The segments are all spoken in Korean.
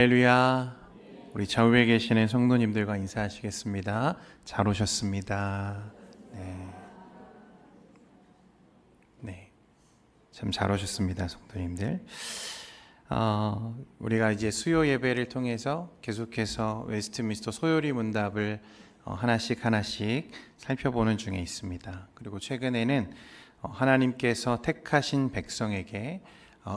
할렐루야. 우리 좌우에 계시는 성도님들과 인사하시겠습니다. 잘 오셨습니다. 네. 참 잘 오셨습니다, 성도님들. 우리가 이제 수요 예배를 통해서 계속해서 웨스트민스터 소요리 문답을 하나씩 살펴보는 중에 있습니다. 그리고 최근에는 하나님께서 택하신 백성에게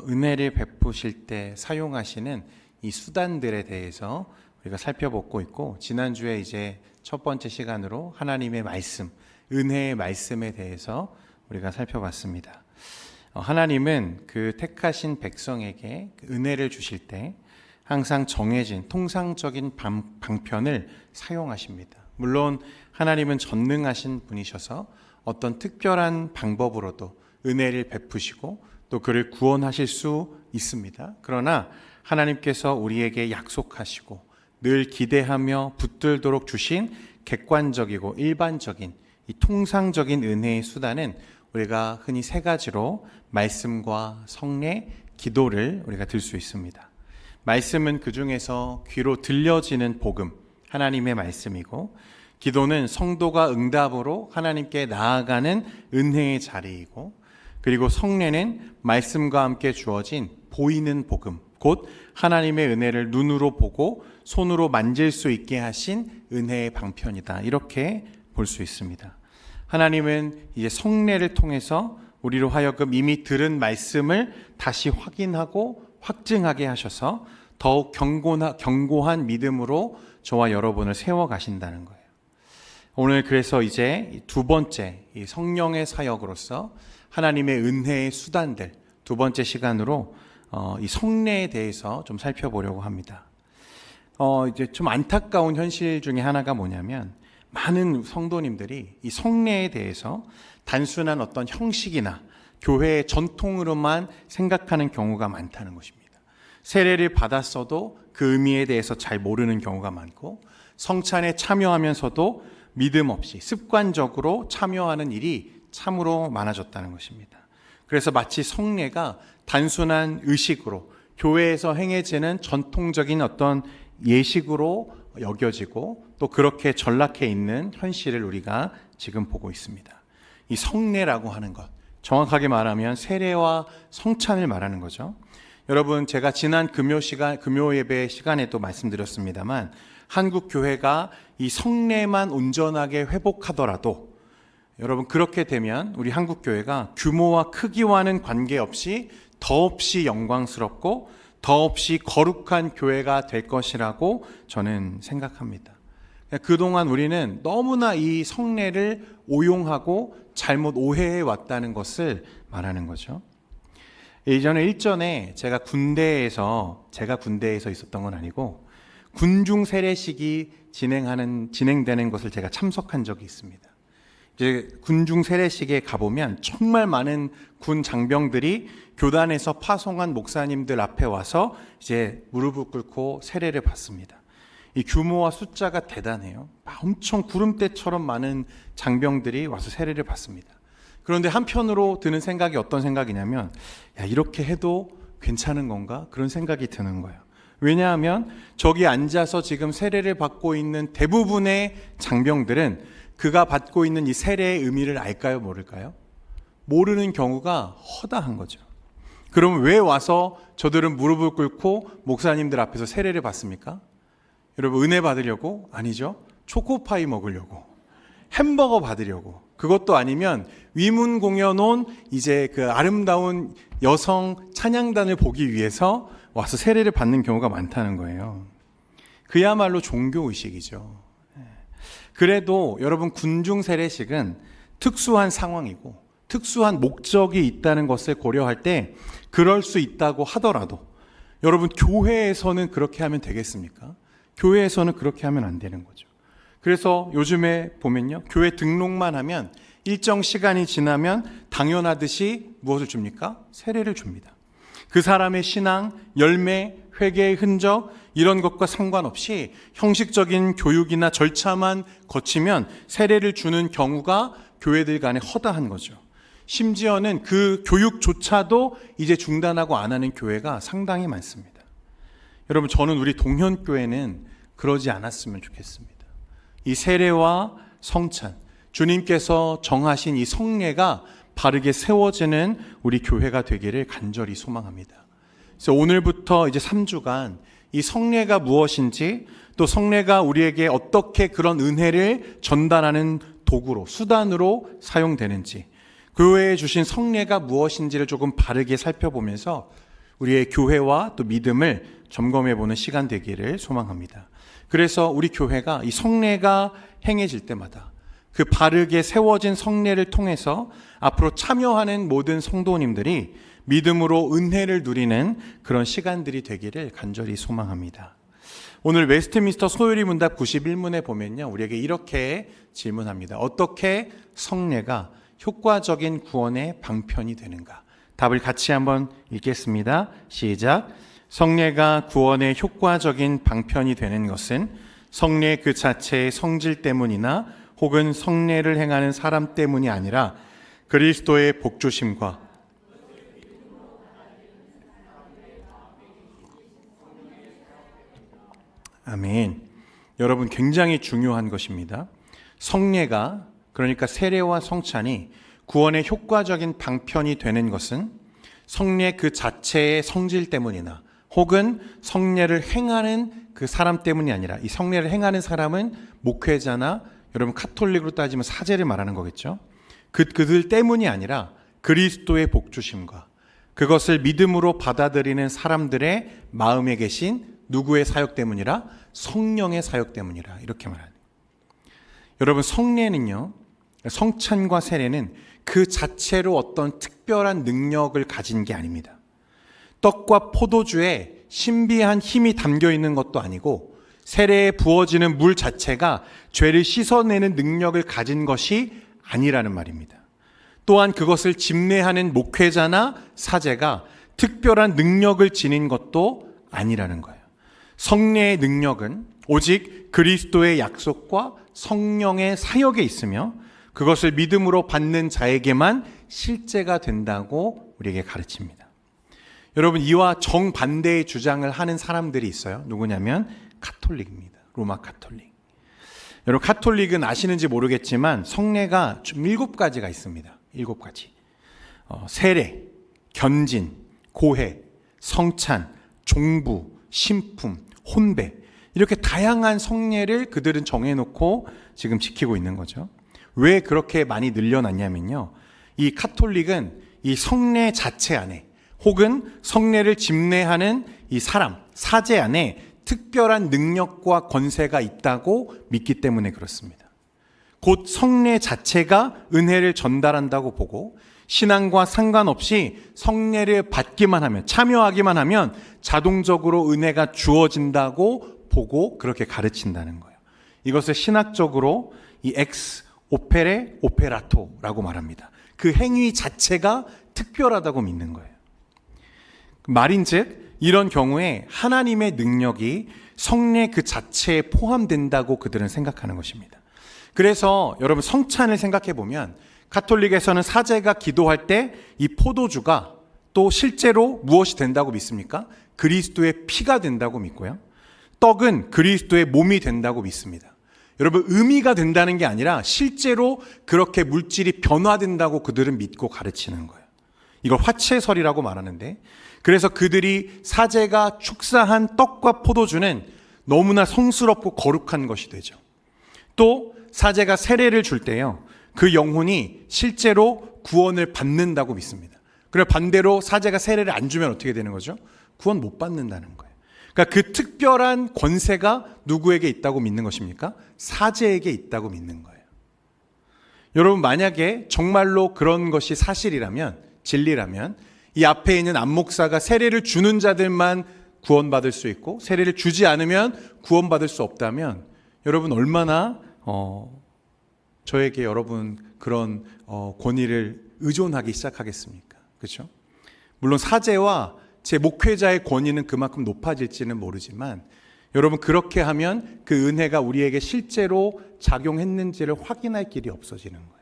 은혜를 베푸실 때 사용하시는 이 수단들에 대해서 우리가 살펴보고 있고, 지난주에 이제 첫 번째 시간으로 하나님의 말씀, 은혜의 말씀에 대해서 우리가 살펴봤습니다. 하나님은 그 택하신 백성에게 은혜를 주실 때 항상 정해진 통상적인 방편을 사용하십니다. 물론 하나님은 전능하신 분이셔서 어떤 특별한 방법으로도 은혜를 베푸시고 또 그를 구원하실 수 있습니다. 그러나 하나님께서 우리에게 약속하시고 늘 기대하며 붙들도록 주신 객관적이고 일반적인 이 통상적인 은혜의 수단은 우리가 흔히 세 가지로 말씀과 성례, 기도를 우리가 들 수 있습니다. 말씀은 그 중에서 귀로 들려지는 복음, 하나님의 말씀이고, 기도는 성도가 응답으로 하나님께 나아가는 은혜의 자리이고, 그리고 성례는 말씀과 함께 주어진 보이는 복음, 곧 하나님의 은혜를 눈으로 보고 손으로 만질 수 있게 하신 은혜의 방편이다, 이렇게 볼 수 있습니다. 하나님은 이제 성례를 통해서 우리로 하여금 이미 들은 말씀을 다시 확인하고 확증하게 하셔서 더욱 견고한 믿음으로 저와 여러분을 세워가신다는 거예요. 오늘 그래서 이제 두 번째 이 성령의 사역으로서 하나님의 은혜의 수단들, 두 번째 시간으로 이 성례에 대해서 좀 살펴보려고 합니다. 이제 좀 안타까운 현실 중에 하나가 뭐냐면, 많은 성도님들이 이 성례에 대해서 단순한 어떤 형식이나 교회의 전통으로만 생각하는 경우가 많다는 것입니다. 세례를 받았어도 그 의미에 대해서 잘 모르는 경우가 많고, 성찬에 참여하면서도 믿음 없이 습관적으로 참여하는 일이 참으로 많아졌다는 것입니다. 그래서 마치 성례가 단순한 의식으로 교회에서 행해지는 전통적인 어떤 예식으로 여겨지고 또 그렇게 전락해 있는 현실을 우리가 지금 보고 있습니다. 이 성례라고 하는 것, 정확하게 말하면 세례와 성찬을 말하는 거죠. 여러분, 제가 지난 금요 예배 시간에도 말씀드렸습니다만, 한국 교회가 이 성례만 온전하게 회복하더라도, 여러분, 그렇게 되면 우리 한국 교회가 규모와 크기와는 관계없이 더없이 영광스럽고 더없이 거룩한 교회가 될 것이라고 저는 생각합니다. 그동안 우리는 너무나 이 성례를 오용하고 잘못 오해해 왔다는 것을 말하는 거죠. 일전에 제가 군대에서 있었던 건 아니고, 군중 세례식이 진행되는 것을 제가 참석한 적이 있습니다. 이제 군중 세례식에 가보면 정말 많은 군 장병들이 교단에서 파송한 목사님들 앞에 와서 이제 무릎을 꿇고 세례를 받습니다. 이 규모와 숫자가 대단해요. 엄청 구름대처럼 많은 장병들이 와서 세례를 받습니다. 그런데 한편으로 드는 생각이 어떤 생각이냐면, 이렇게 해도 괜찮은 건가? 그런 생각이 드는 거예요. 왜냐하면 저기 앉아서 지금 세례를 받고 있는 대부분의 장병들은 그가 받고 있는 이 세례의 의미를 알까요, 모를까요? 모르는 경우가 허다한 거죠. 그럼 왜 와서 저들은 무릎을 꿇고 목사님들 앞에서 세례를 받습니까? 여러분, 은혜 받으려고? 아니죠. 초코파이 먹으려고, 햄버거 받으려고, 그것도 아니면 위문 공연 온 이제 그 아름다운 여성 찬양단을 보기 위해서 와서 세례를 받는 경우가 많다는 거예요. 그야말로 종교의식이죠. 그래도 여러분, 군중 세례식은 특수한 상황이고 특수한 목적이 있다는 것을 고려할 때 그럴 수 있다고 하더라도, 여러분, 교회에서는 그렇게 하면 되겠습니까? 교회에서는 그렇게 하면 안 되는 거죠. 그래서 요즘에 보면요, 교회 등록만 하면 일정 시간이 지나면 당연하듯이 무엇을 줍니까? 세례를 줍니다. 그 사람의 신앙, 열매, 회개의 흔적, 이런 것과 상관없이 형식적인 교육이나 절차만 거치면 세례를 주는 경우가 교회들 간에 허다한 거죠. 심지어는 그 교육조차도 이제 중단하고 안 하는 교회가 상당히 많습니다. 여러분, 저는 우리 동현교회는 그러지 않았으면 좋겠습니다. 이 세례와 성찬, 주님께서 정하신 이 성례가 바르게 세워지는 우리 교회가 되기를 간절히 소망합니다. 그래서 오늘부터 이제 3주간 이 성례가 무엇인지, 또 성례가 우리에게 어떻게 그런 은혜를 전달하는 도구로, 수단으로 사용되는지, 교회에 주신 성례가 무엇인지를 조금 바르게 살펴보면서 우리의 교회와 또 믿음을 점검해보는 시간 되기를 소망합니다. 그래서 우리 교회가 이 성례가 행해질 때마다 그 바르게 세워진 성례를 통해서 앞으로 참여하는 모든 성도님들이 믿음으로 은혜를 누리는 그런 시간들이 되기를 간절히 소망합니다. 오늘 웨스트민스터 소요리 문답 91문에 보면요, 우리에게 이렇게 질문합니다. 어떻게 성례가 효과적인 구원의 방편이 되는가? 답을 같이 한번 읽겠습니다. 시작. 성례가 구원의 효과적인 방편이 되는 것은 성례 그 자체의 성질 때문이나 혹은 성례를 행하는 사람 때문이 아니라 그리스도의 복주심과 아멘. 여러분, 굉장히 중요한 것입니다. 성례가, 그러니까 세례와 성찬이 구원의 효과적인 방편이 되는 것은 성례 그 자체의 성질 때문이나 혹은 성례를 행하는 그 사람 때문이 아니라, 이 성례를 행하는 사람은 목회자나 여러분 카톨릭으로 따지면 사제를 말하는 거겠죠. 그들 때문이 아니라 그리스도의 복주심과 그것을 믿음으로 받아들이는 사람들의 마음에 계신 누구의 사역 때문이라? 성령의 사역 때문이라, 이렇게 말하는. 여러분, 성례는요, 성찬과 세례는 그 자체로 어떤 특별한 능력을 가진 게 아닙니다. 떡과 포도주에 신비한 힘이 담겨 있는 것도 아니고, 세례에 부어지는 물 자체가 죄를 씻어내는 능력을 가진 것이 아니라는 말입니다. 또한 그것을 집례하는 목회자나 사제가 특별한 능력을 지닌 것도 아니라는 거예요. 성례의 능력은 오직 그리스도의 약속과 성령의 사역에 있으며 그것을 믿음으로 받는 자에게만 실제가 된다고 우리에게 가르칩니다. 여러분, 이와 정반대의 주장을 하는 사람들이 있어요. 누구냐면 카톨릭입니다. 로마 카톨릭. 여러분, 카톨릭은 아시는지 모르겠지만 성례가 좀 7가지가 있습니다. 7가지. 세례, 견진, 고해, 성찬, 종부, 신품, 혼배, 이렇게 다양한 성례를 그들은 정해놓고 지금 지키고 있는 거죠. 왜 그렇게 많이 늘려놨냐면요, 이 카톨릭은 이 성례 자체 안에 혹은 성례를 집례하는 이 사람, 사제 안에 특별한 능력과 권세가 있다고 믿기 때문에 그렇습니다. 곧 성례 자체가 은혜를 전달한다고 보고, 신앙과 상관없이 성례를 받기만 하면, 참여하기만 하면 자동적으로 은혜가 주어진다고 보고 그렇게 가르친다는 거예요. 이것을 신학적으로 이 엑스 오페레 오페라토라고 말합니다. 그 행위 자체가 특별하다고 믿는 거예요. 말인즉 이런 경우에 하나님의 능력이 성례 그 자체에 포함된다고 그들은 생각하는 것입니다. 그래서 여러분, 성찬을 생각해 보면 가톨릭에서는 사제가 기도할 때 이 포도주가 또 실제로 무엇이 된다고 믿습니까? 그리스도의 피가 된다고 믿고요. 떡은 그리스도의 몸이 된다고 믿습니다. 여러분, 의미가 된다는 게 아니라 실제로 그렇게 물질이 변화된다고 그들은 믿고 가르치는 거예요. 이걸 화채설이라고 말하는데, 그래서 그들이 사제가 축사한 떡과 포도주는 너무나 성스럽고 거룩한 것이 되죠. 또 사제가 세례를 줄 때요, 그 영혼이 실제로 구원을 받는다고 믿습니다. 그리고 반대로 사제가 세례를 안 주면 어떻게 되는 거죠? 구원 못 받는다는 거예요. 그러니까 그 특별한 권세가 누구에게 있다고 믿는 것입니까? 사제에게 있다고 믿는 거예요. 여러분, 만약에 정말로 그런 것이 사실이라면, 진리라면, 이 앞에 있는 안목사가 세례를 주는 자들만 구원받을 수 있고 세례를 주지 않으면 구원받을 수 없다면, 여러분 얼마나 저에게 여러분 그런 권위를 의존하기 시작하겠습니까? 그렇죠? 물론 사제와 제 목회자의 권위는 그만큼 높아질지는 모르지만, 여러분 그렇게 하면 그 은혜가 우리에게 실제로 작용했는지를 확인할 길이 없어지는 거예요.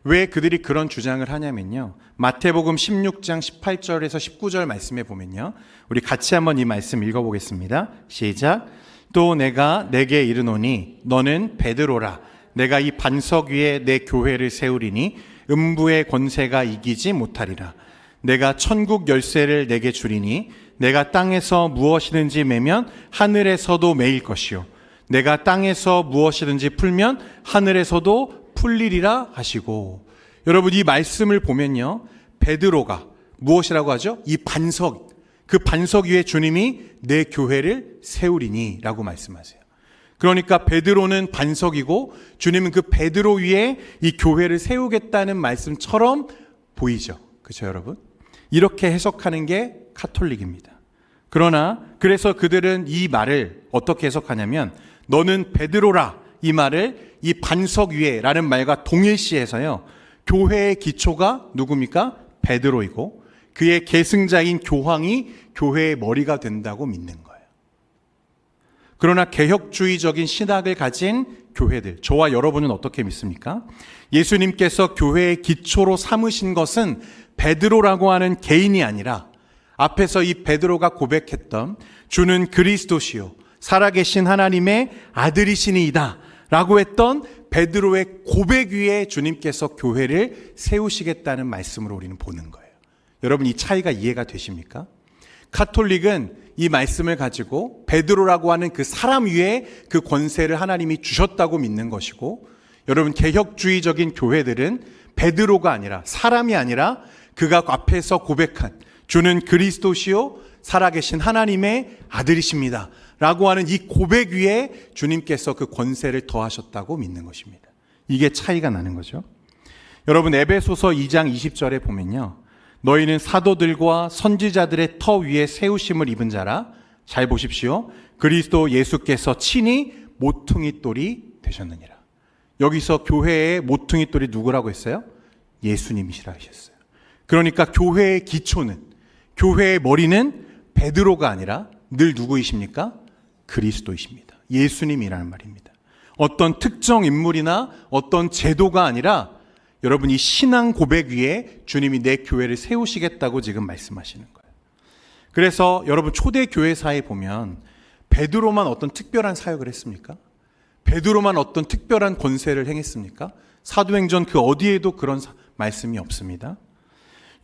왜 그들이 그런 주장을 하냐면요. 마태복음 16장 18절에서 19절 말씀에 보면요. 우리 같이 한번 이 말씀 읽어보겠습니다. 시작. 또 내가 내게 이르노니 너는 베드로라. 내가 이 반석 위에 내 교회를 세우리니 음부의 권세가 이기지 못하리라. 내가 천국 열쇠를 내게 주리니 내가 땅에서 무엇이든지 매면 하늘에서도 매일 것이요 내가 땅에서 무엇이든지 풀면 하늘에서도 풀리리라 하시고. 여러분, 이 말씀을 보면요, 베드로가 무엇이라고 하죠? 이 반석, 그 반석 위에 주님이 내 교회를 세우리니 라고 말씀하세요. 그러니까 베드로는 반석이고 주님은 그 베드로 위에 이 교회를 세우겠다는 말씀처럼 보이죠. 그렇죠, 여러분? 이렇게 해석하는 게 카톨릭입니다. 그러나 그래서 그들은 이 말을 어떻게 해석하냐면 너는 베드로라, 이 말을 이 반석 위에 라는 말과 동일시해서요, 교회의 기초가 누굽니까? 베드로이고 그의 계승자인 교황이 교회의 머리가 된다고 믿는 거예요. 그러나 개혁주의적인 신학을 가진 교회들, 저와 여러분은 어떻게 믿습니까? 예수님께서 교회의 기초로 삼으신 것은 베드로라고 하는 개인이 아니라 앞에서 이 베드로가 고백했던 주는 그리스도시요 살아계신 하나님의 아들이시니이다 라고 했던 베드로의 고백 위에 주님께서 교회를 세우시겠다는 말씀으로 우리는 보는 거예요. 여러분, 이 차이가 이해가 되십니까? 카톨릭은 이 말씀을 가지고 베드로라고 하는 그 사람 위에 그 권세를 하나님이 주셨다고 믿는 것이고, 여러분, 개혁주의적인 교회들은 베드로가 아니라, 사람이 아니라 그가 앞에서 고백한 주는 그리스도시요 살아계신 하나님의 아들이십니다 라고 하는 이 고백 위에 주님께서 그 권세를 더하셨다고 믿는 것입니다. 이게 차이가 나는 거죠. 여러분, 에베소서 2장 20절에 보면요, 너희는 사도들과 선지자들의 터 위에 세우심을 입은 자라. 잘 보십시오. 그리스도 예수께서 친히 모퉁이 돌이 되셨느니라. 여기서 교회의 모퉁이 돌이 누구라고 했어요? 예수님이시라 하셨어요. 그러니까 교회의 기초는, 교회의 머리는 베드로가 아니라 늘 누구이십니까? 그리스도이십니다. 예수님이라는 말입니다. 어떤 특정 인물이나 어떤 제도가 아니라 여러분, 이 신앙 고백 위에 주님이 내 교회를 세우시겠다고 지금 말씀하시는 거예요. 그래서 여러분, 초대 교회사에 보면 베드로만 어떤 특별한 사역을 했습니까? 베드로만 어떤 특별한 권세를 행했습니까? 사도행전 그 어디에도 그런 말씀이 없습니다.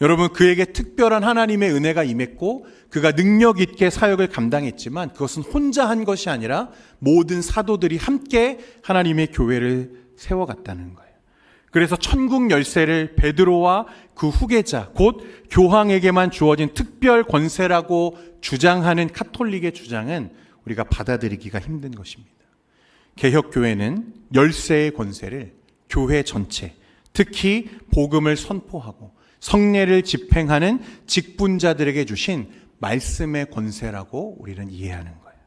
여러분, 그에게 특별한 하나님의 은혜가 임했고 그가 능력 있게 사역을 감당했지만 그것은 혼자 한 것이 아니라 모든 사도들이 함께 하나님의 교회를 세워갔다는 거예요. 그래서 천국 열쇠를 베드로와 그 후계자 곧 교황에게만 주어진 특별 권세라고 주장하는 카톨릭의 주장은 우리가 받아들이기가 힘든 것입니다. 개혁교회는 열쇠의 권세를 교회 전체, 특히 복음을 선포하고 성례를 집행하는 직분자들에게 주신 말씀의 권세라고 우리는 이해하는 거예요.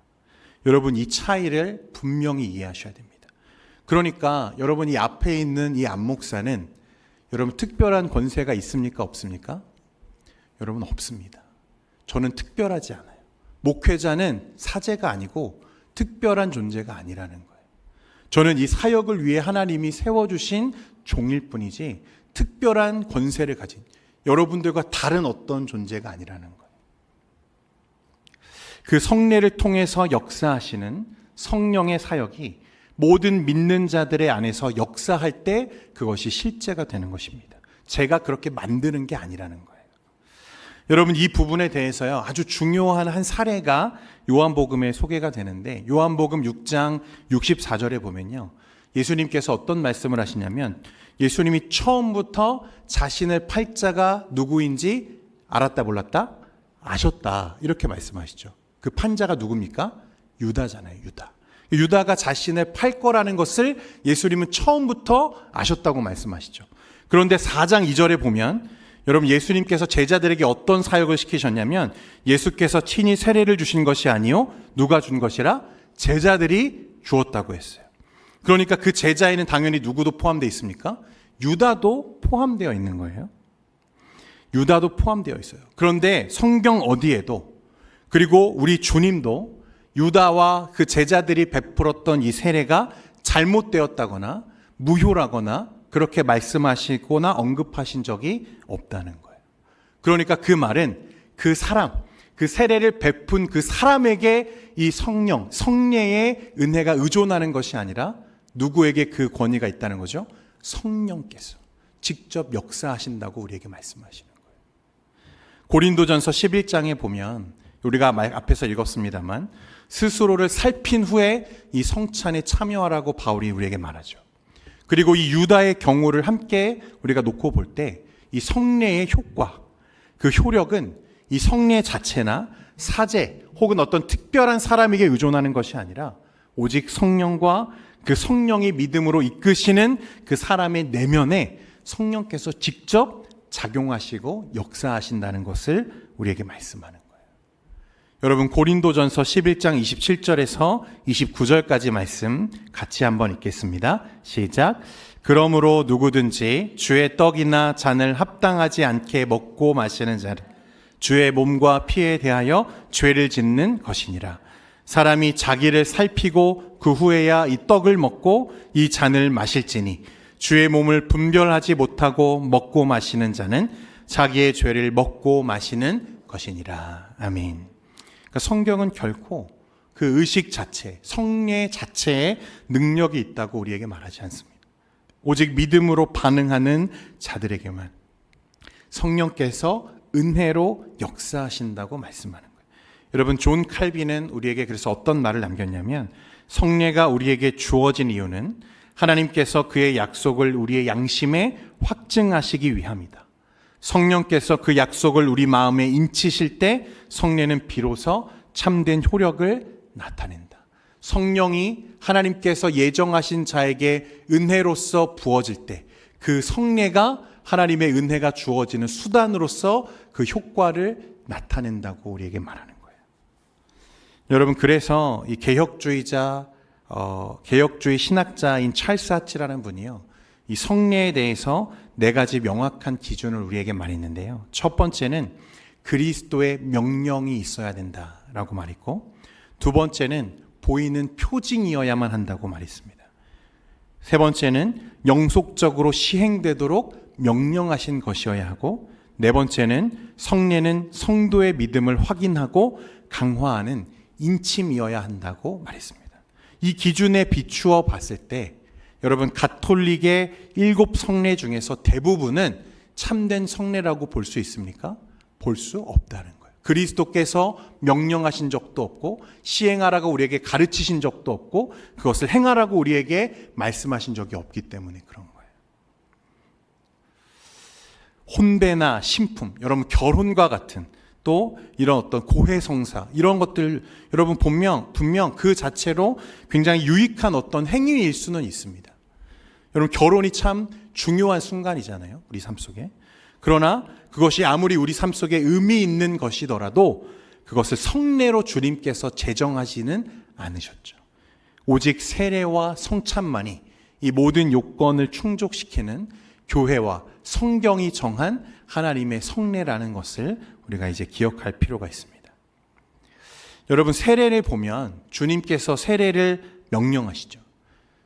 여러분, 이 차이를 분명히 이해하셔야 됩니다. 그러니까 여러분, 이 앞에 있는 이 안목사는 여러분 특별한 권세가 있습니까? 없습니까? 여러분, 없습니다. 저는 특별하지 않아요. 목회자는 사제가 아니고 특별한 존재가 아니라는 거예요. 저는 이 사역을 위해 하나님이 세워주신 종일 뿐이지 특별한 권세를 가진 여러분들과 다른 어떤 존재가 아니라는 거예요. 그 성례를 통해서 역사하시는 성령의 사역이 모든 믿는 자들의 안에서 역사할 때 그것이 실제가 되는 것입니다. 제가 그렇게 만드는 게 아니라는 거예요. 여러분, 이 부분에 대해서요, 아주 중요한 한 사례가 요한복음에 소개가 되는데, 요한복음 6장 64절에 보면요, 예수님께서 어떤 말씀을 하시냐면 예수님이 처음부터 자신의 팔자가 누구인지 알았다 몰랐다? 아셨다, 이렇게 말씀하시죠. 그 판자가 누굽니까? 유다잖아요. 유다가 자신을 팔 거라는 것을 예수님은 처음부터 아셨다고 말씀하시죠. 그런데 4장 2절에 보면 여러분, 예수님께서 제자들에게 어떤 사역을 시키셨냐면 예수께서 친히 세례를 주신 것이 아니요 누가 준 것이라? 제자들이 주었다고 했어요. 그러니까 그 제자에는 당연히 누구도 포함되어 있습니까? 유다도 포함되어 있는 거예요. 유다도 포함되어 있어요. 그런데 성경 어디에도, 그리고 우리 주님도 유다와 그 제자들이 베풀었던 이 세례가 잘못되었다거나 무효라거나 그렇게 말씀하시거나 언급하신 적이 없다는 거예요. 그러니까 그 말은 그 사람, 그 세례를 베푼 그 사람에게 이 성령, 성례의 은혜가 의존하는 것이 아니라 누구에게 그 권위가 있다는 거죠? 성령께서 직접 역사하신다고 우리에게 말씀하시는 거예요. 고린도전서 11장에 보면 우리가 앞에서 읽었습니다만 스스로를 살핀 후에 이 성찬에 참여하라고 바울이 우리에게 말하죠. 그리고 이 유다의 경우를 함께 우리가 놓고 볼 때 이 성례의 효과, 그 효력은 이 성례 자체나 사제 혹은 어떤 특별한 사람에게 의존하는 것이 아니라 오직 성령과 그 성령이 믿음으로 이끄시는 그 사람의 내면에 성령께서 직접 작용하시고 역사하신다는 것을 우리에게 말씀하는 거예요. 여러분, 고린도전서 11장 27절에서 29절까지 말씀 같이 한번 읽겠습니다. 시작. 그러므로 누구든지 주의 떡이나 잔을 합당하지 않게 먹고 마시는 자는 주의 몸과 피에 대하여 죄를 짓는 것이니라. 사람이 자기를 살피고 그 후에야 이 떡을 먹고 이 잔을 마실지니 주의 몸을 분별하지 못하고 먹고 마시는 자는 자기의 죄를 먹고 마시는 것이니라. 아멘. 그러니까 성경은 결코 그 의식 자체, 성례 자체에 능력이 있다고 우리에게 말하지 않습니다. 오직 믿음으로 반응하는 자들에게만 성령께서 은혜로 역사하신다고 말씀하는 거예요. 여러분, 존 칼빈은 우리에게 그래서 어떤 말을 남겼냐면 성례가 우리에게 주어진 이유는 하나님께서 그의 약속을 우리의 양심에 확증하시기 위함이다. 성령께서 그 약속을 우리 마음에 인치실 때 성례는 비로소 참된 효력을 나타낸다. 성령이 하나님께서 예정하신 자에게 은혜로서 부어질 때 그 성례가 하나님의 은혜가 주어지는 수단으로서 그 효과를 나타낸다고 우리에게 말하는 거예요. 여러분, 그래서 이 개혁주의 신학자인 찰스 하치라는 분이요, 이 성례에 대해서 4가지 명확한 기준을 우리에게 말했는데요. 첫 번째는 그리스도의 명령이 있어야 된다라고 말했고, 두 번째는 보이는 표징이어야만 한다고 말했습니다. 세 번째는 영속적으로 시행되도록 명령하신 것이어야 하고, 네 번째는 성례는 성도의 믿음을 확인하고 강화하는 인침이어야 한다고 말했습니다. 이 기준에 비추어 봤을 때 여러분, 가톨릭의 7 성례 중에서 대부분은 참된 성례라고 볼 수 있습니까? 볼 수 없다는 거예요. 그리스도께서 명령하신 적도 없고 시행하라고 우리에게 가르치신 적도 없고 그것을 행하라고 우리에게 말씀하신 적이 없기 때문에 그런 거예요. 혼배나 신품, 여러분 결혼과 같은 또 이런 어떤 고해성사 이런 것들 여러분 분명 그 자체로 굉장히 유익한 어떤 행위일 수는 있습니다. 여러분 결혼이 참 중요한 순간이잖아요, 우리 삶 속에. 그러나 그것이 아무리 우리 삶 속에 의미 있는 것이더라도 그것을 성례로 주님께서 제정하지는 않으셨죠. 오직 세례와 성찬만이 이 모든 요건을 충족시키는 교회와 성경이 정한 하나님의 성례라는 것을 우리가 이제 기억할 필요가 있습니다. 여러분, 세례를 보면 주님께서 세례를 명령하시죠.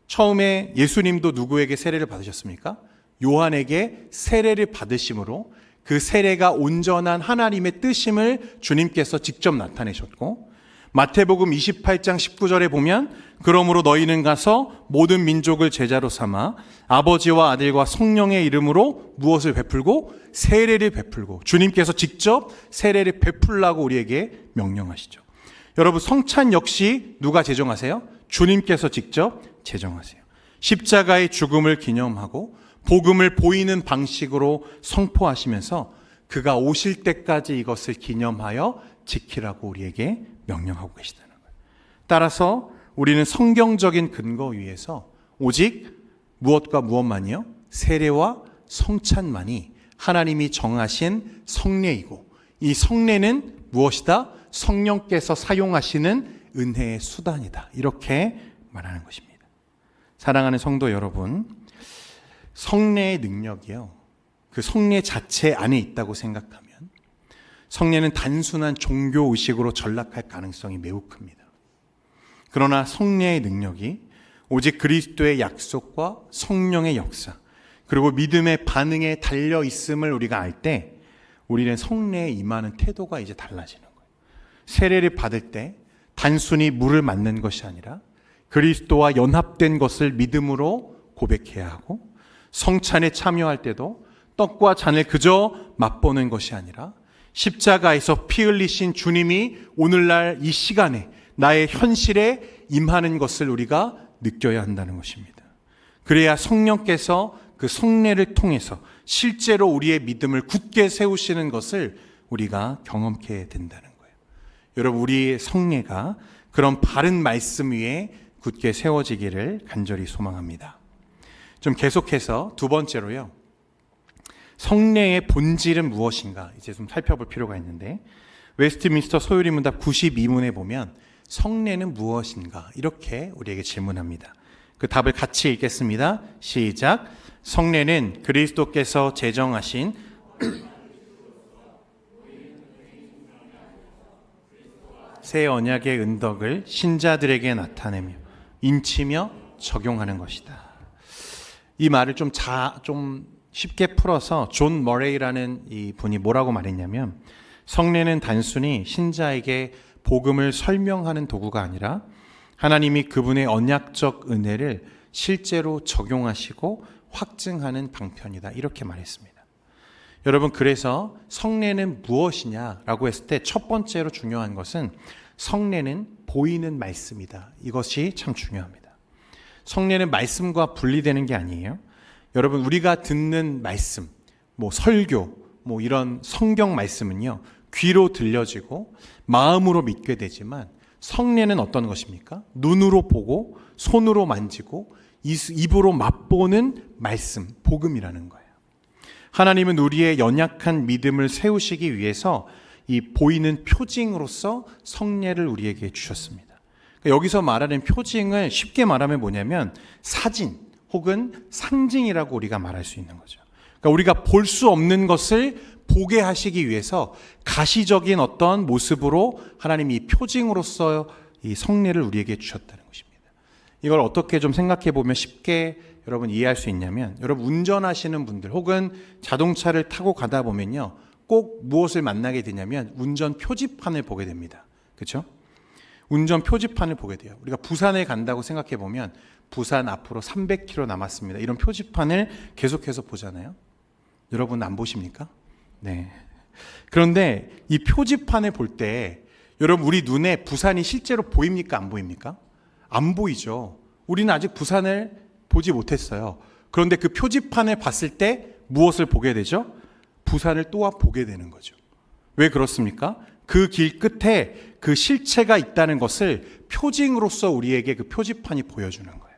처음에 예수님도 누구에게 세례를 받으셨습니까? 요한에게 세례를 받으심으로 그 세례가 온전한 하나님의 뜻임을 주님께서 직접 나타내셨고, 마태복음 28장 19절에 보면 그러므로 너희는 가서 모든 민족을 제자로 삼아 아버지와 아들과 성령의 이름으로 무엇을 베풀고? 세례를 베풀고, 주님께서 직접 세례를 베풀라고 우리에게 명령하시죠. 여러분, 성찬 역시 누가 제정하세요? 주님께서 직접 제정하세요. 십자가의 죽음을 기념하고 복음을 보이는 방식으로 선포하시면서 그가 오실 때까지 이것을 기념하여 지키라고 우리에게 명령하고 계시다는 거예요. 따라서 우리는 성경적인 근거 위에서 오직 무엇과 무엇만이요? 세례와 성찬만이 하나님이 정하신 성례이고, 이 성례는 무엇이다? 성령께서 사용하시는 은혜의 수단이다, 이렇게 말하는 것입니다. 사랑하는 성도 여러분, 성례의 능력이요, 그 성례 자체 안에 있다고 생각하면 성례는 단순한 종교 의식으로 전락할 가능성이 매우 큽니다. 그러나 성례의 능력이 오직 그리스도의 약속과 성령의 역사, 그리고 믿음의 반응에 달려 있음을 우리가 알 때 우리는 성례에 임하는 태도가 이제 달라지는 거예요. 세례를 받을 때 단순히 물을 맞는 것이 아니라 그리스도와 연합된 것을 믿음으로 고백해야 하고, 성찬에 참여할 때도 떡과 잔을 그저 맛보는 것이 아니라 십자가에서 피 흘리신 주님이 오늘날 이 시간에 나의 현실에 임하는 것을 우리가 느껴야 한다는 것입니다. 그래야 성령께서 그 성례를 통해서 실제로 우리의 믿음을 굳게 세우시는 것을 우리가 경험케 된다는 거예요. 여러분, 우리의 성례가 그런 바른 말씀 위에 굳게 세워지기를 간절히 소망합니다. 좀 계속해서 두 번째로요, 성례의 본질은 무엇인가 이제 좀 살펴볼 필요가 있는데, 웨스트민스터 소요리 문답 92문에 보면 성례는 무엇인가 이렇게 우리에게 질문합니다. 그 답을 같이 읽겠습니다. 시작. 성례는 그리스도께서 제정하신 새 언약의 은덕을 신자들에게 나타내며 인치며 적용하는 것이다. 이 말을 좀 쉽게 풀어서 존 머레이라는 이 분이 뭐라고 말했냐면, 성례는 단순히 신자에게 복음을 설명하는 도구가 아니라 하나님이 그분의 언약적 은혜를 실제로 적용하시고 확증하는 방편이다, 이렇게 말했습니다. 여러분, 그래서 성례는 무엇이냐라고 했을 때 첫 번째로 중요한 것은 성례는 보이는 말씀이다. 이것이 참 중요합니다. 성례는 말씀과 분리되는 게 아니에요. 여러분, 우리가 듣는 말씀, 설교, 이런 성경 말씀은요, 귀로 들려지고 마음으로 믿게 되지만 성례는 어떤 것입니까? 눈으로 보고 손으로 만지고 입으로 맛보는 말씀, 복음이라는 거예요. 하나님은 우리의 연약한 믿음을 세우시기 위해서 이 보이는 표징으로서 성례를 우리에게 주셨습니다. 여기서 말하는 표징을 쉽게 말하면 뭐냐면 사진 혹은 상징이라고 우리가 말할 수 있는 거죠. 그러니까 우리가 볼 수 없는 것을 보게 하시기 위해서 가시적인 어떤 모습으로 하나님이 이 표징으로서 이 성례를 우리에게 주셨다는 것입니다. 이걸 어떻게 좀 생각해 보면 쉽게 여러분 이해할 수 있냐면, 여러분 운전하시는 분들 혹은 자동차를 타고 가다 보면요, 꼭 무엇을 만나게 되냐면 운전 표지판을 보게 됩니다. 그렇죠? 운전 표지판을 보게 돼요. 우리가 부산에 간다고 생각해 보면 부산 앞으로 300km 남았습니다. 이런 표지판을 계속해서 보잖아요. 여러분 안 보십니까? 네. 그런데 이 표지판을 볼 때 여러분, 우리 눈에 부산이 실제로 보입니까? 안 보입니까? 안 보이죠. 우리는 아직 부산을 보지 못했어요. 그런데 그 표지판을 봤을 때 무엇을 보게 되죠? 부산을 또 보게 되는 거죠. 왜 그렇습니까? 그 길 끝에 그 실체가 있다는 것을 표징으로서 우리에게 그 표지판이 보여주는 거예요.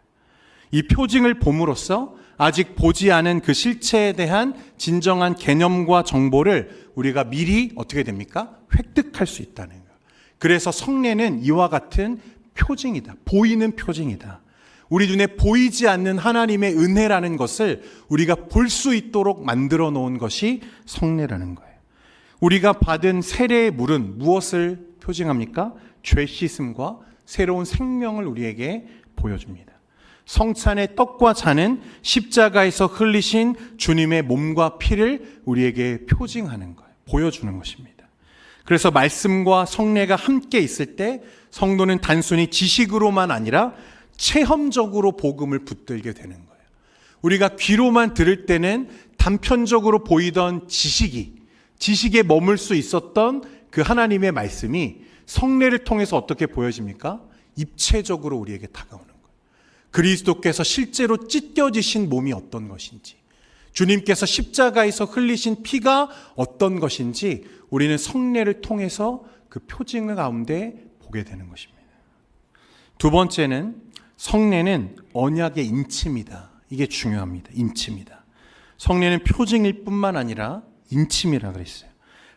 이 표징을 봄으로써 아직 보지 않은 그 실체에 대한 진정한 개념과 정보를 우리가 미리 어떻게 됩니까? 획득할 수 있다는 거예요. 그래서 성례는 이와 같은 표징이다. 보이는 표징이다. 우리 눈에 보이지 않는 하나님의 은혜라는 것을 우리가 볼 수 있도록 만들어 놓은 것이 성례라는 거예요. 우리가 받은 세례의 물은 무엇을 표징합니까? 죄 씻음과 새로운 생명을 우리에게 보여줍니다. 성찬의 떡과 잔은 십자가에서 흘리신 주님의 몸과 피를 우리에게 표징하는 거예요. 보여주는 것입니다. 그래서 말씀과 성례가 함께 있을 때 성도는 단순히 지식으로만 아니라 체험적으로 복음을 붙들게 되는 거예요. 우리가 귀로만 들을 때는 단편적으로 보이던 지식에 머물 수 있었던 그 하나님의 말씀이 성례를 통해서 어떻게 보여집니까? 입체적으로 우리에게 다가오는 거예요. 그리스도께서 실제로 찢겨지신 몸이 어떤 것인지, 주님께서 십자가에서 흘리신 피가 어떤 것인지 우리는 성례를 통해서 그 표징을 가운데 보게 되는 것입니다. 두 번째는 성례는 언약의 인침이다. 이게 중요합니다. 인침이다. 성례는 표징일 뿐만 아니라 인침이라 그랬어요.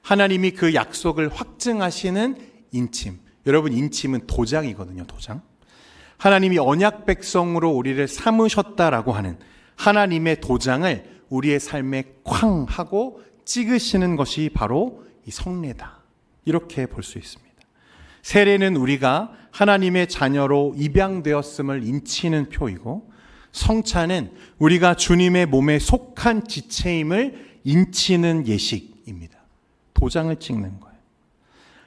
하나님이 그 약속을 확증하시는 인침. 여러분, 인침은 도장이거든요. 도장. 하나님이 언약 백성으로 우리를 삼으셨다라고 하는 하나님의 도장을 우리의 삶에 쾅 하고 찍으시는 것이 바로 이 성례다. 이렇게 볼 수 있습니다. 세례는 우리가 하나님의 자녀로 입양되었음을 인치는 표이고, 성찬은 우리가 주님의 몸에 속한 지체임을 인치는 예식입니다. 도장을 찍는 거예요.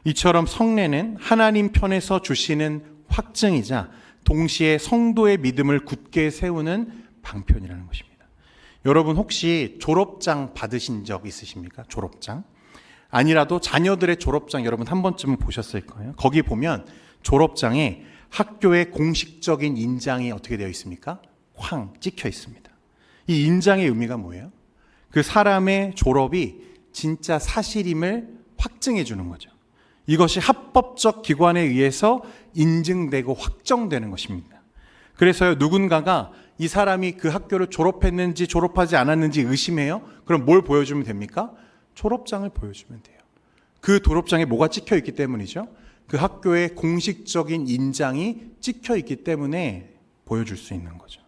이처럼 성례는 하나님 편에서 주시는 확증이자 동시에 성도의 믿음을 굳게 세우는 방편이라는 것입니다. 여러분 혹시 졸업장 받으신 적 있으십니까? 졸업장? 아니라도 자녀들의 졸업장 여러분 한 번쯤은 보셨을 거예요. 거기 보면 졸업장에 학교의 공식적인 인장이 어떻게 되어 있습니까? 쾅 찍혀 있습니다. 이 인장의 의미가 뭐예요? 그 사람의 졸업이 진짜 사실임을 확증해 주는 거죠. 이것이 합법적 기관에 의해서 인증되고 확정되는 것입니다. 그래서 누군가가 이 사람이 그 학교를 졸업했는지 졸업하지 않았는지 의심해요? 그럼 뭘 보여주면 됩니까? 졸업장을 보여주면 돼요. 그 졸업장에 뭐가 찍혀 있기 때문이죠? 그 학교의 공식적인 인장이 찍혀 있기 때문에 보여줄 수 있는 거죠.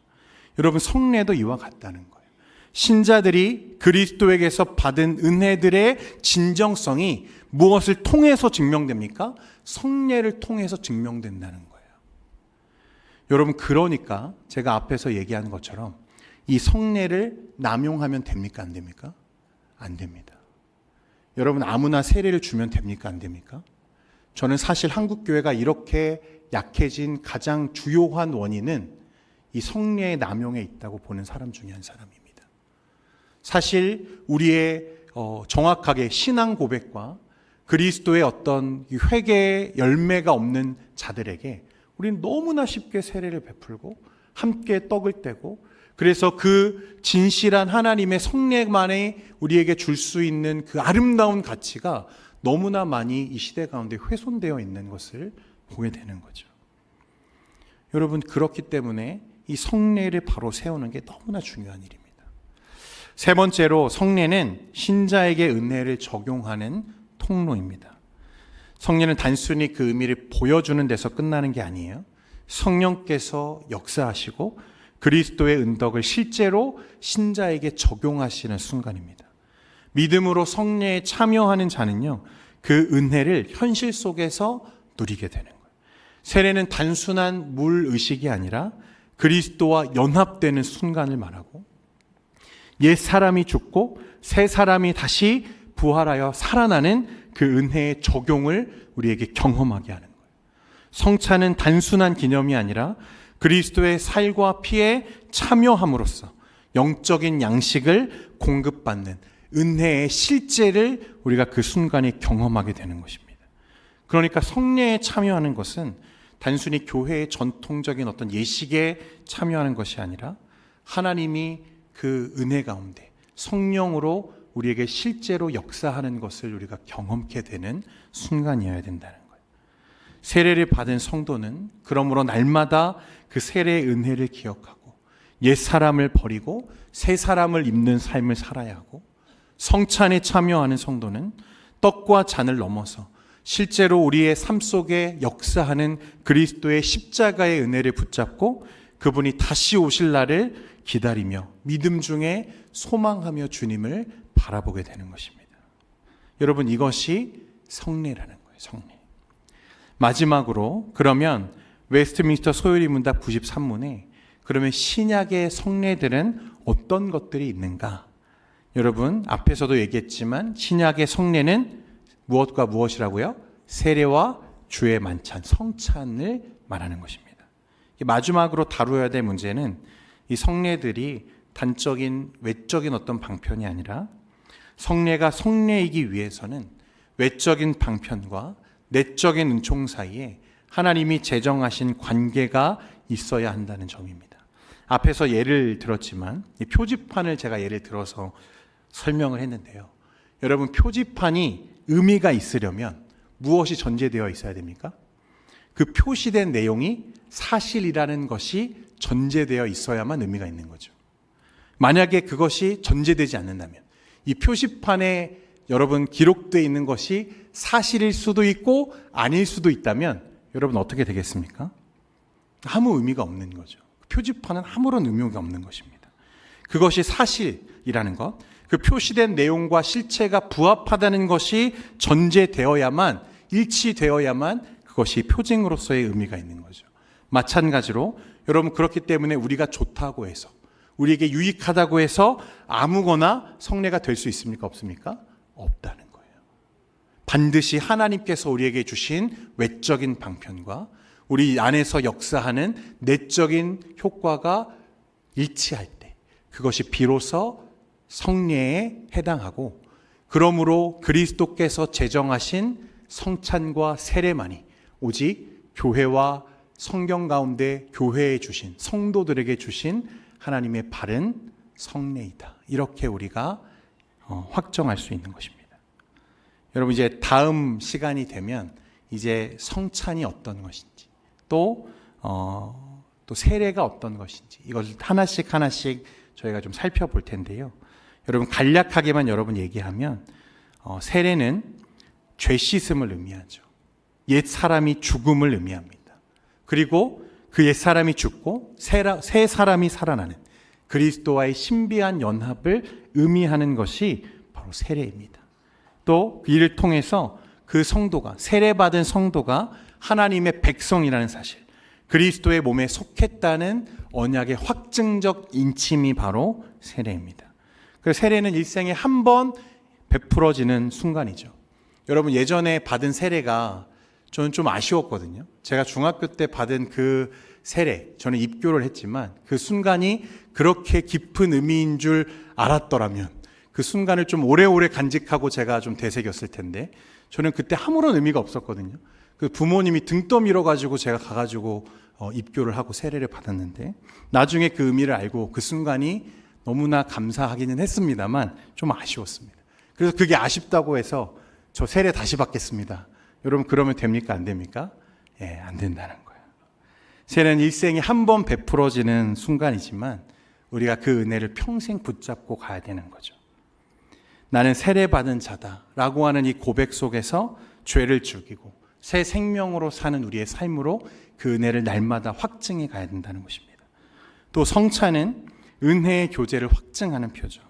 여러분 성례도 이와 같다는 거예요. 신자들이 그리스도에게서 받은 은혜들의 진정성이 무엇을 통해서 증명됩니까? 성례를 통해서 증명된다는 거예요. 여러분 그러니까 제가 앞에서 얘기한 것처럼 이 성례를 남용하면 됩니까? 안 됩니까? 안 됩니다. 여러분 아무나 세례를 주면 됩니까? 안 됩니까? 저는 사실 한국교회가 이렇게 약해진 가장 주요한 원인은 이 성례의 남용에 있다고 보는 사람 중에 한 사람입니다. 사실 우리의 정확하게 신앙 고백과 그리스도의 어떤 회개의 열매가 없는 자들에게 우리는 너무나 쉽게 세례를 베풀고 함께 떡을 떼고 그래서 그 진실한 하나님의 성례만이 우리에게 줄 수 있는 그 아름다운 가치가 너무나 많이 이 시대 가운데 훼손되어 있는 것을 보게 되는 거죠. 여러분 그렇기 때문에 이 성례를 바로 세우는 게 너무나 중요한 일입니다. 세 번째로 성례는 신자에게 은혜를 적용하는 통로입니다. 성례는 단순히 그 의미를 보여주는 데서 끝나는 게 아니에요. 성령께서 역사하시고 그리스도의 은덕을 실제로 신자에게 적용하시는 순간입니다. 믿음으로 성례에 참여하는 자는요, 그 은혜를 현실 속에서 누리게 되는 거예요. 세례는 단순한 물 의식이 아니라 그리스도와 연합되는 순간을 말하고 옛 사람이 죽고 새 사람이 다시 부활하여 살아나는 그 은혜의 적용을 우리에게 경험하게 하는 거예요. 성찬은 단순한 기념이 아니라 그리스도의 살과 피에 참여함으로써 영적인 양식을 공급받는 은혜의 실제를 우리가 그 순간에 경험하게 되는 것입니다. 그러니까 성례에 참여하는 것은 단순히 교회의 전통적인 어떤 예식에 참여하는 것이 아니라 하나님이 그 은혜 가운데 성령으로 우리에게 실제로 역사하는 것을 우리가 경험케 되는 순간이어야 된다는 거예요. 세례를 받은 성도는 그러므로 날마다 그 세례의 은혜를 기억하고 옛 사람을 버리고 새 사람을 입는 삶을 살아야 하고, 성찬에 참여하는 성도는 떡과 잔을 넘어서 실제로 우리의 삶 속에 역사하는 그리스도의 십자가의 은혜를 붙잡고 그분이 다시 오실 날을 기다리며 믿음 중에 소망하며 주님을 바라보게 되는 것입니다. 여러분 이것이 성례라는 거예요. 성례. 마지막으로 그러면 웨스트민스터 소요리 문답 93문에 그러면 신약의 성례들은 어떤 것들이 있는가? 여러분 앞에서도 얘기했지만 신약의 성례는 무엇과 무엇이라고요? 세례와 주의 만찬, 성찬을 말하는 것입니다. 마지막으로 다루어야 될 문제는 이 성례들이 단적인 외적인 어떤 방편이 아니라 성례가 성례이기 위해서는 외적인 방편과 내적인 은총 사이에 하나님이 제정하신 관계가 있어야 한다는 점입니다. 앞에서 예를 들었지만 이 표지판을 제가 예를 들어서 설명을 했는데요. 여러분 표지판이 의미가 있으려면 무엇이 전제되어 있어야 됩니까? 그 표시된 내용이 사실이라는 것이 전제되어 있어야만 의미가 있는 거죠. 만약에 그것이 전제되지 않는다면 이 표시판에 여러분 기록되어 있는 것이 사실일 수도 있고 아닐 수도 있다면 여러분 어떻게 되겠습니까? 아무 의미가 없는 거죠. 표지판은 아무런 의미가 없는 것입니다. 그것이 사실이라는 것, 그 표시된 내용과 실체가 부합하다는 것이 전제되어야만, 일치되어야만 그것이 표징으로서의 의미가 있는 거죠. 마찬가지로 여러분 그렇기 때문에 우리가 좋다고 해서 우리에게 유익하다고 해서 아무거나 성례가 될 수 있습니까? 없습니까? 없다는 거예요. 반드시 하나님께서 우리에게 주신 외적인 방편과 우리 안에서 역사하는 내적인 효과가 일치할 때 그것이 비로소 성례에 해당하고, 그러므로 그리스도께서 제정하신 성찬과 세례만이 오직 교회와 성경 가운데 교회에 주신, 성도들에게 주신 하나님의 바른 성례이다. 이렇게 우리가 확정할 수 있는 것입니다. 여러분, 이제 다음 시간이 되면 이제 성찬이 어떤 것인지 또 세례가 어떤 것인지 이것을 하나씩 저희가 좀 살펴볼 텐데요. 여러분, 간략하게만 여러분 얘기하면 세례는 죄 씻음을 의미하죠. 옛 사람이 죽음을 의미합니다. 그리고 그 옛 사람이 죽고 새 사람이 살아나는 그리스도와의 신비한 연합을 의미하는 것이 바로 세례입니다. 또 이를 통해서 그 성도가, 세례받은 성도가 하나님의 백성이라는 사실, 그리스도의 몸에 속했다는 언약의 확증적 인침이 바로 세례입니다. 그래서 세례는 일생에 한 번 베풀어지는 순간이죠. 여러분, 예전에 받은 세례가 저는 좀 아쉬웠거든요. 제가 중학교 때 받은 그 세례, 저는 입교를 했지만 그 순간이 그렇게 깊은 의미인 줄 알았더라면 그 순간을 좀 오래오래 간직하고 제가 좀 되새겼을 텐데, 저는 그때 아무런 의미가 없었거든요. 그 부모님이 등 떠밀어 가지고 제가 가가지고 입교를 하고 세례를 받았는데, 나중에 그 의미를 알고 그 순간이 너무나 감사하기는 했습니다만 좀 아쉬웠습니다. 그래서 그게 아쉽다고 해서 저 세례 다시 받겠습니다. 여러분, 그러면 됩니까? 안 됩니까? 예, 안 된다는 거예요. 세례는 일생에 한 번 베풀어지는 순간이지만 우리가 그 은혜를 평생 붙잡고 가야 되는 거죠. 나는 세례받은 자다라고 하는 이 고백 속에서 죄를 죽이고 새 생명으로 사는 우리의 삶으로 그 은혜를 날마다 확증해 가야 된다는 것입니다. 또 성찬은 은혜의 교제를 확증하는 표죠.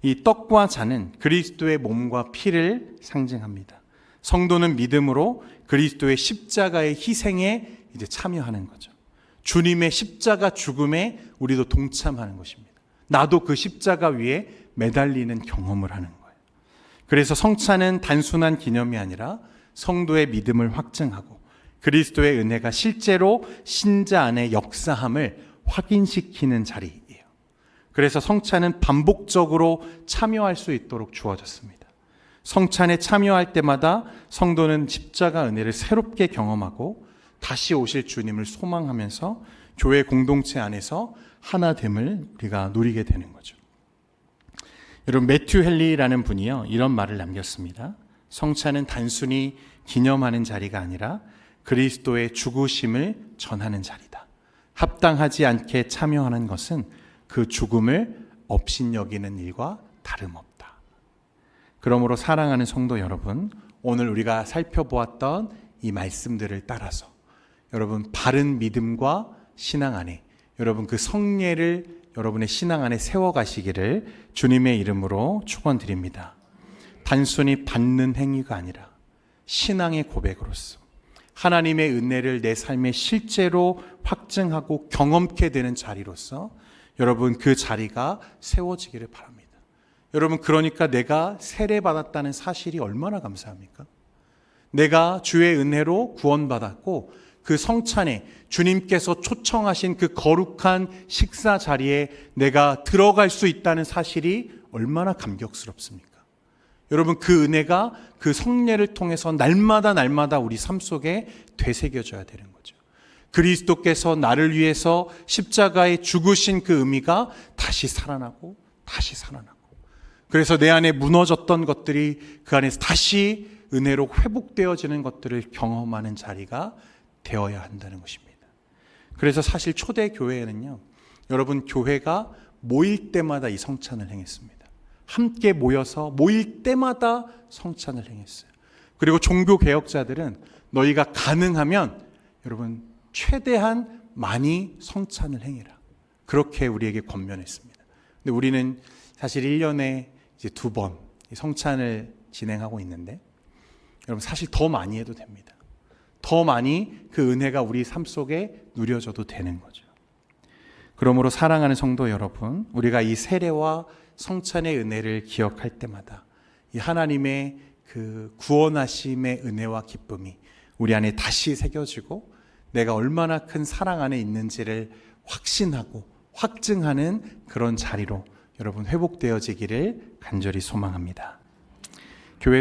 이 떡과 잔은 그리스도의 몸과 피를 상징합니다. 성도는 믿음으로 그리스도의 십자가의 희생에 이제 참여하는 거죠. 주님의 십자가 죽음에 우리도 동참하는 것입니다. 나도 그 십자가 위에 매달리는 경험을 하는 거예요. 그래서 성찬은 단순한 기념이 아니라 성도의 믿음을 확증하고 그리스도의 은혜가 실제로 신자 안에 역사함을 확인시키는 자리예요. 그래서 성찬은 반복적으로 참여할 수 있도록 주어졌습니다. 성찬에 참여할 때마다 성도는 십자가 은혜를 새롭게 경험하고 다시 오실 주님을 소망하면서 교회 공동체 안에서 하나됨을 우리가 누리게 되는 거죠. 여러분, 매튜 헨리라는 분이요, 이런 말을 남겼습니다. 성찬은 단순히 기념하는 자리가 아니라 그리스도의 죽으심을 전하는 자리다. 합당하지 않게 참여하는 것은 그 죽음을 업신여기는 일과 다름없다. 그러므로 사랑하는 성도 여러분, 오늘 우리가 살펴보았던 이 말씀들을 따라서 여러분 바른 믿음과 신앙 안에 여러분 그 성례를 여러분의 신앙 안에 세워가시기를 주님의 이름으로 축원드립니다. 단순히 받는 행위가 아니라 신앙의 고백으로서 하나님의 은혜를 내 삶에 실제로 확증하고 경험케 되는 자리로서 여러분 그 자리가 세워지기를 바랍니다. 여러분, 그러니까 내가 세례받았다는 사실이 얼마나 감사합니까? 내가 주의 은혜로 구원받았고 그 성찬에 주님께서 초청하신 그 거룩한 식사 자리에 내가 들어갈 수 있다는 사실이 얼마나 감격스럽습니까? 여러분, 그 은혜가 그 성례를 통해서 날마다 우리 삶 속에 되새겨져야 되는 거죠. 그리스도께서 나를 위해서 십자가에 죽으신 그 의미가 다시 살아나고 그래서 내 안에 무너졌던 것들이 그 안에서 다시 은혜로 회복되어지는 것들을 경험하는 자리가 되어야 한다는 것입니다. 그래서 사실 초대 교회에는요, 여러분 교회가 모일 때마다 이 성찬을 행했습니다. 함께 모여서 모일 때마다 성찬을 행했어요. 그리고 종교 개혁자들은 너희가 가능하면 여러분 최대한 많이 성찬을 행해라, 그렇게 우리에게 권면했습니다. 근데 우리는 사실 1년에 이제 2번 성찬을 진행하고 있는데 여러분 사실 더 많이 해도 됩니다. 더 많이 그 은혜가 우리 삶 속에 누려져도 되는 거죠. 그러므로 사랑하는 성도 여러분, 우리가 이 세례와 성찬의 은혜를 기억할 때마다 이 하나님의 그 구원하심의 은혜와 기쁨이 우리 안에 다시 새겨지고 내가 얼마나 큰 사랑 안에 있는지를 확신하고 확증하는 그런 자리로 여러분 회복되어지기를 간절히 소망합니다. 교회